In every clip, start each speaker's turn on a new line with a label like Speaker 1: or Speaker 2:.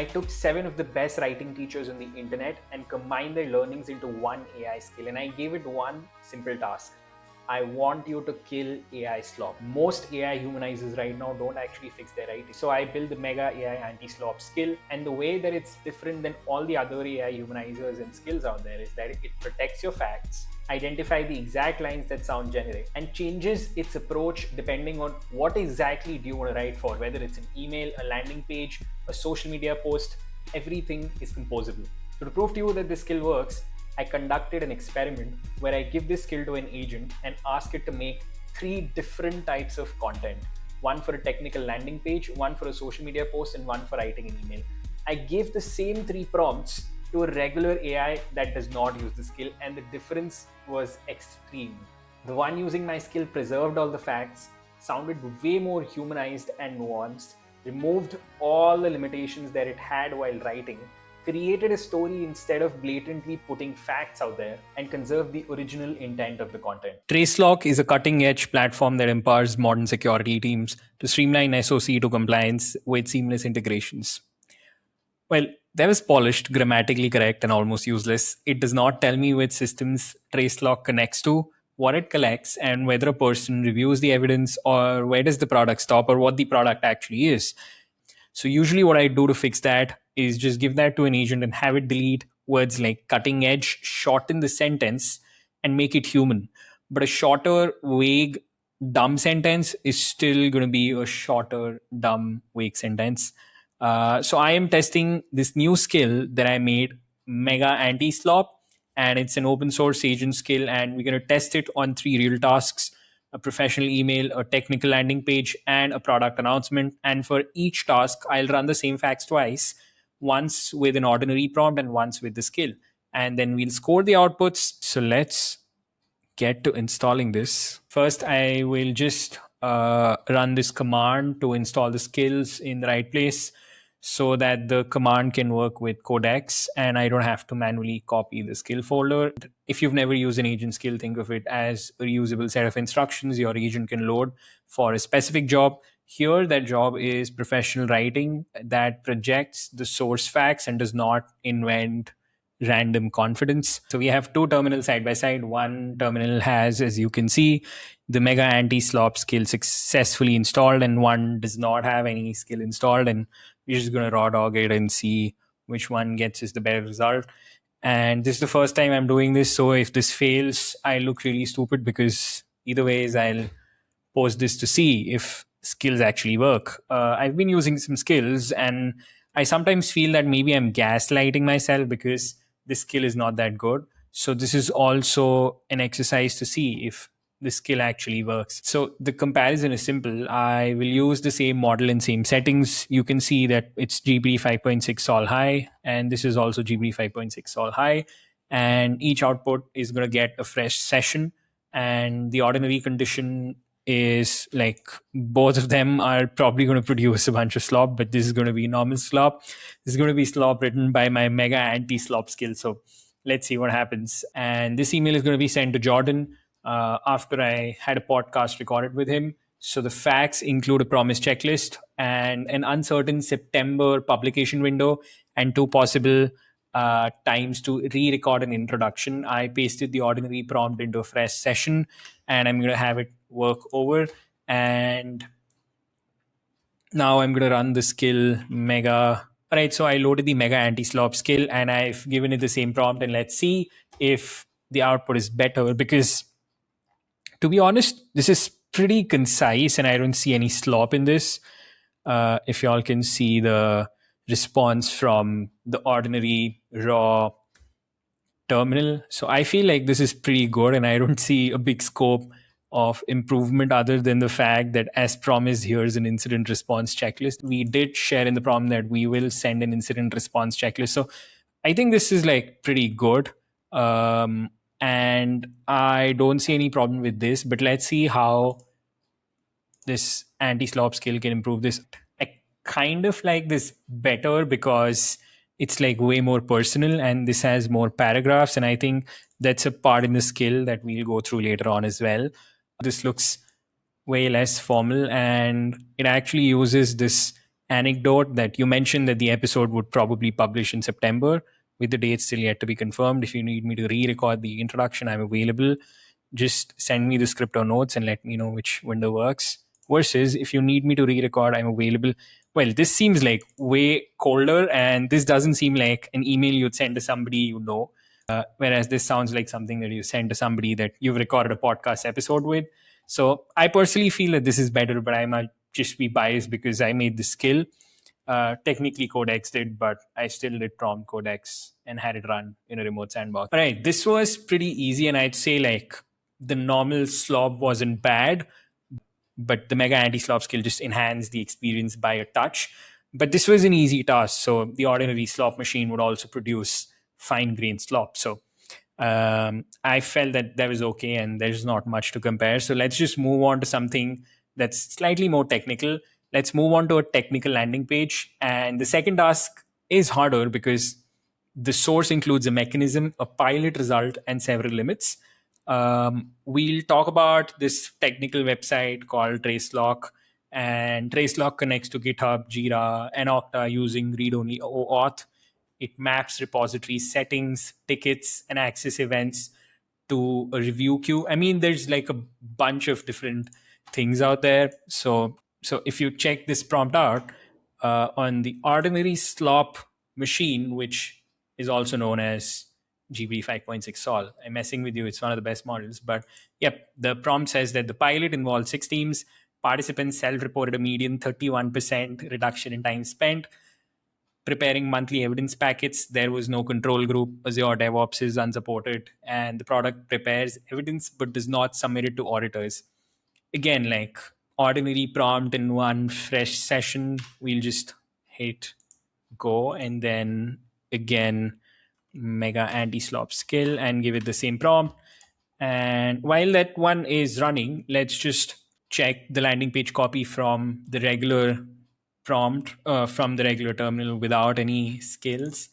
Speaker 1: I took 7 of the best writing teachers on the internet and combined their learnings into one AI skill, and I gave it one simple task. I want you to kill AI slop. Most AI humanizers right now don't actually fix their writing. So I built the Mega AI Anti-Slop skill, and the way that it's different than all the other AI humanizers and skills out there is that it protects your facts, identify the exact lines that sound generic, and changes its approach depending on what exactly do you want to write for, whether it's an email, a landing page, a social media post. Everything is composable. So to prove to you that this skill works, I conducted an experiment where I give this skill to an agent and ask it to make 3 different types of content. One for a technical landing page, one for a social media post, and one for writing an email. I gave the same 3 prompts to a regular AI that does not use the skill, and the difference was extreme. The one using my skill preserved all the facts, sounded way more humanized and nuanced, removed all the limitations that it had while writing, created a story instead of blatantly putting facts out there, and conserved the original intent of the content. Tracelock is a cutting-edge platform that empowers modern security teams to streamline SOC to compliance with seamless integrations. Well, that was polished, grammatically correct, and almost useless. It does not tell me which systems Tracelock connects to, what it collects, and whether a person reviews the evidence, or where does the product stop, or what the product actually is. So usually what I do to fix that is just give that to an agent and have it delete words like cutting edge, shorten the sentence, and make it human. But a shorter, vague, dumb sentence is still going to be a shorter, dumb, vague sentence. So I am testing this new skill that I made, Mega Anti-Slop, and it's an open source agent skill, and we're going to test it on 3 real tasks: a professional email, a technical landing page, and a product announcement. And for each task, I'll run the same facts twice, once with an ordinary prompt and once with the skill. And then we'll score the outputs. So let's get to installing this. First, I will just run this command to install the skills in the right place, so that the command can work with codecs and I don't have to manually copy the skill folder. If you've never used an agent skill, think of it as a reusable set of instructions your agent can load for a specific job. Here, that job is professional writing that projects the source facts and does not invent random confidence. So we have 2 terminals side by side. One terminal has, as you can see, the Mega Anti-Slop skill successfully installed, and one does not have any skill installed. And we're just going to raw dog it and see which one gets us the better result. And this is the first time I'm doing this, so if this fails, I look really stupid, because either ways, I'll post this to see if skills actually work. I've been using some skills, and I sometimes feel that maybe I'm gaslighting myself because this skill is not that good. So this is also an exercise to see if the skill actually works. So the comparison is simple. I will use the same model and same settings. You can see that it's GPT 5.6 all high, and this is also GPT 5.6 all high. And each output is going to get a fresh session. And the ordinary condition is like both of them are probably going to produce a bunch of slop, but this is going to be normal slop. This is going to be slop written by my Mega Anti-Slop skill. So let's see what happens. And this email is going to be sent to Jordan after I had a podcast recorded with him. So the facts include a promise checklist and an uncertain September publication window, and 2 possible times to re-record an introduction. I pasted the ordinary prompt into a fresh session, and I'm going to have it work over. And now I'm going to run the skill Mega. All right, so I loaded the Mega Anti-Slop skill, and I've given it the same prompt, and let's see if the output is better, because to be honest, this is pretty concise and I don't see any slop in this. If y'all can see the response from the ordinary raw terminal. So I feel like this is pretty good, and I don't see a big scope of improvement other than the fact that, as promised, here's an incident response checklist. We did share in the prompt that we will send an incident response checklist. So I think this is like pretty good. And I don't see any problem with this, but let's see how this anti-slop skill can improve this. I kind of like this better because it's like way more personal, and this has more paragraphs, and I think that's a part in the skill that we'll go through later on as well. This looks way less formal, and it actually uses this anecdote that you mentioned that the episode would probably publish in September, with the date still yet to be confirmed. If you need me to re-record the introduction, I'm available. Just send me the script or notes and let me know which window works. Versus, if you need me to re-record, I'm available. Well, this seems like way colder, and this doesn't seem like an email you'd send to somebody you know. Whereas this sounds like something that you send to somebody that you've recorded a podcast episode with. So I personally feel that this is better, but I might just be biased because I made the skill. Technically, Codex did, but I still did prompt Codex and had it run in a remote sandbox. All right, this was pretty easy, and I'd say like the normal slop wasn't bad, but the Mega Anti-Slop skill just enhanced the experience by a touch. But this was an easy task, so the ordinary slop machine would also produce fine-grained slop. So I felt that that was okay, and there's not much to compare. So let's just move on to something that's slightly more technical. Let's move on to a technical landing page. And the second task is harder because the source includes a mechanism, a pilot result, and several limits. We'll talk about this technical website called Tracelock, and Tracelock connects to GitHub, Jira, and Okta using read-only OAuth. It maps repository settings, tickets, and access events to a review queue. I mean, there's like a bunch of different things out there. So if you check this prompt out on the ordinary slop machine, which is also known as GB 5.6 Sol. I'm messing with you. It's one of the best models. But yep, the prompt says that the pilot involved 6 teams. Participants self-reported a median 31% reduction in time spent preparing monthly evidence packets. There was no control group. Azure DevOps is unsupported, and the product prepares evidence but does not submit it to auditors. Again, like ordinary prompt in one fresh session, we'll just hit go and then again Mega Anti-Slop skill and give it the same prompt. And while that one is running, let's just check the landing page copy from the regular prompt from the regular terminal without any skills.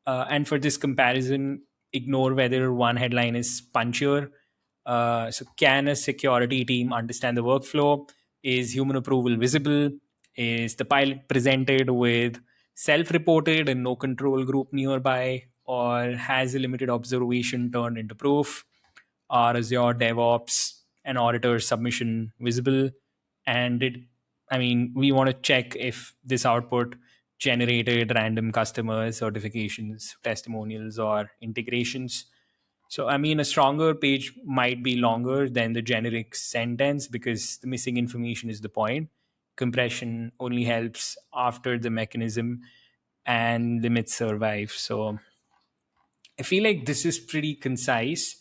Speaker 1: And for this comparison, ignore whether one headline is punchier. So, can a security team understand the workflow? Is human approval visible? Is the pilot presented with self reported and no control group nearby? Or has a limited observation turned into proof? Are Azure DevOps and auditor submission visible? And we want to check if this output generated random customer certifications, testimonials, or integrations. So, a stronger page might be longer than the generic sentence because the missing information is the point. Compression only helps after the mechanism and limits survive. So, I feel like this is pretty concise.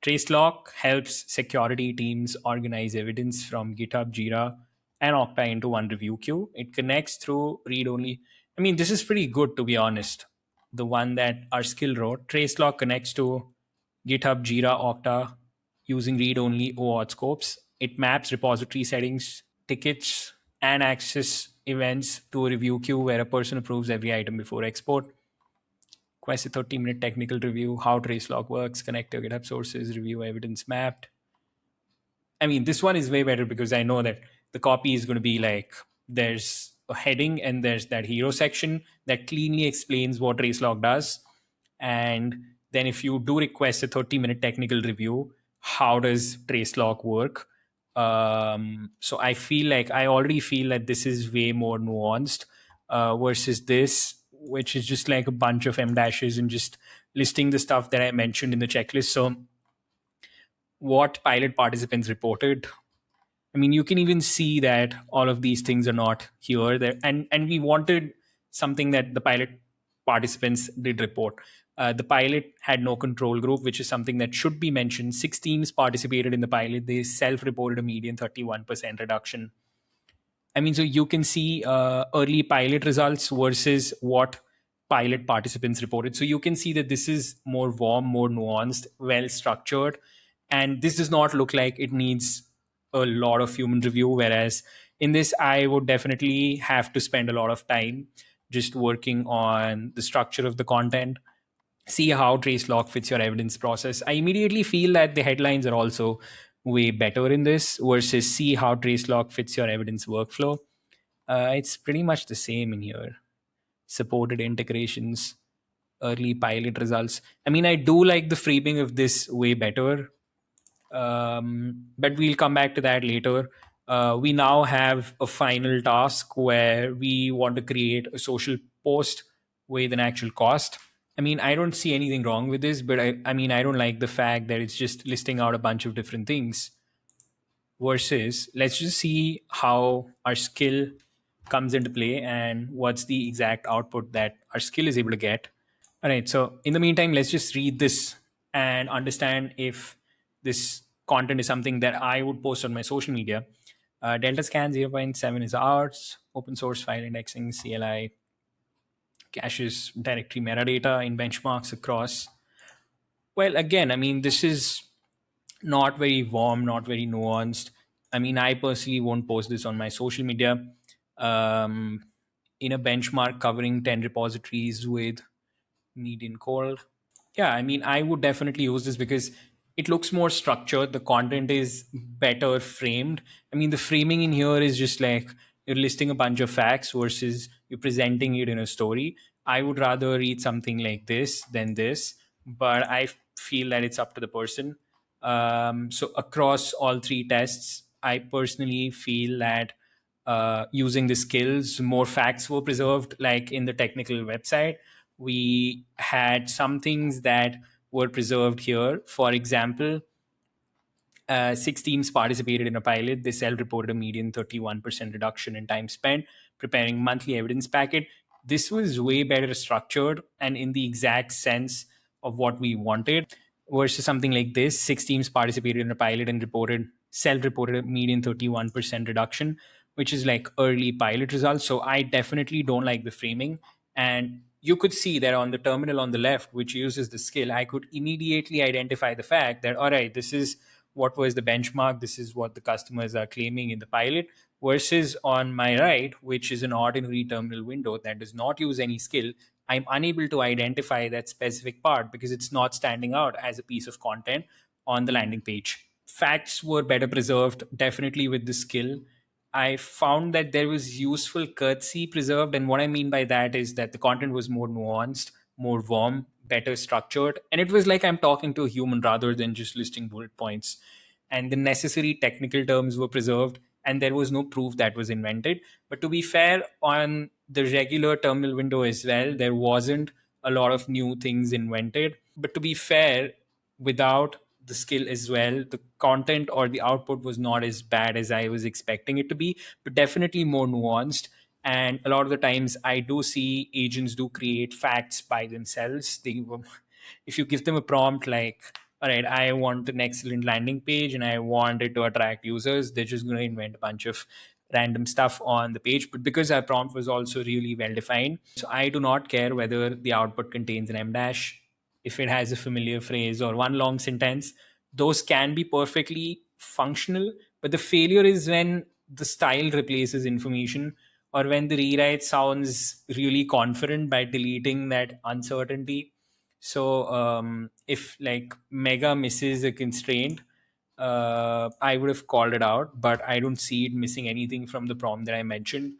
Speaker 1: Tracelock helps security teams organize evidence from GitHub, Jira, and Okta into one review queue. It connects through read only. This is pretty good to be honest. The one that our skill wrote, Tracelock connects to GitHub, Jira, Okta using read only OAuth scopes. It maps repository settings, tickets, and access events to a review queue where a person approves every item before export. Quest a 30-minute technical review, how Tracelock works, connect your GitHub sources, review evidence mapped. This one is way better because I know that the copy is going to be like there's a heading and there's that hero section that cleanly explains what Tracelock does. And then if you do request a 30-minute technical review, how does Tracelock work? So I already feel that this is way more nuanced versus this, which is just like a bunch of M dashes and just listing the stuff that I mentioned in the checklist. So what pilot participants reported, you can even see that all of these things are not here there. And we wanted something that the pilot participants did report. The pilot had no control group, which is something that should be mentioned. 6 teams participated in the pilot. They self-reported a median 31% reduction. So you can see early pilot results versus what pilot participants reported. So you can see that this is more warm, more nuanced, well structured. And this does not look like it needs a lot of human review. Whereas in this, I would definitely have to spend a lot of time just working on the structure of the content, see how Tracelock fits your evidence process. I immediately feel that the headlines are also way better in this versus see how Tracelock fits your evidence workflow. It's pretty much the same in here. Supported integrations, early pilot results. I mean, I do like the framing of this way better, but we'll come back to that later. We now have a final task where we want to create a social post with an actual cost. I mean, I don't see anything wrong with this, but I mean, I don't like the fact that it's just listing out a bunch of different things versus let's just see how our skill comes into play and what's the exact output that our skill is able to get. All right, so in the meantime, let's just read this and understand if this content is something that I would post on my social media. Delta scan 0.7 is ours, open source file indexing, CLI, caches directory metadata in benchmarks across. Well, again, I mean, this is not very warm, not very nuanced. I mean, I personally won't post this on my social media. Um, in a benchmark covering 10 repositories with median cold. Yeah, I mean, I would definitely use this because it looks more structured. The content is better framed. I mean, the framing in here is just like you're listing a bunch of facts versus you're presenting it in a story. I would rather read something like this than this, but I feel that it's up to the person. So across all three tests, I personally feel that using the skills, more facts were preserved. Like in the technical website, we had some things that were preserved here. For example, 6 teams participated in a pilot. They self-reported a median 31% reduction in time spent preparing monthly evidence packet. This was way better structured and in the exact sense of what we wanted versus something like this. 6 teams participated in a pilot and reported self-reported a median 31% reduction, which is like early pilot results. So I definitely don't like the framing. And you could see that on the terminal on the left, which uses the skill, I could immediately identify the fact that, all right, this is what was the benchmark, this is what the customers are claiming in the pilot, versus on my right, which is an ordinary terminal window that does not use any skill. I'm unable to identify that specific part because it's not standing out as a piece of content on the landing page. Facts were better preserved, definitely with the skill. I found that there was useful courtesy preserved. And what I mean by that is that the content was more nuanced, more warm, better structured. And it was like I'm talking to a human rather than just listing bullet points. And the necessary technical terms were preserved. And there was no proof that was invented. But to be fair, on the regular terminal window as well, there wasn't a lot of new things invented. But to be fair, without the skill as well, the content or the output was not as bad as I was expecting it to be, but definitely more nuanced. And a lot of the times I do see agents do create facts by themselves. If you give them a prompt like, all right, I want an excellent landing page and I want it to attract users, they're just going to invent a bunch of random stuff on the page. But because our prompt was also really well defined, so I do not care whether the output contains an M dash, if it has a familiar phrase or one long sentence. Those can be perfectly functional, but the failure is when the style replaces information or when the rewrite sounds really confident by deleting that uncertainty. So if like Mega misses a constraint, I would have called it out, but I don't see it missing anything from the prompt that I mentioned.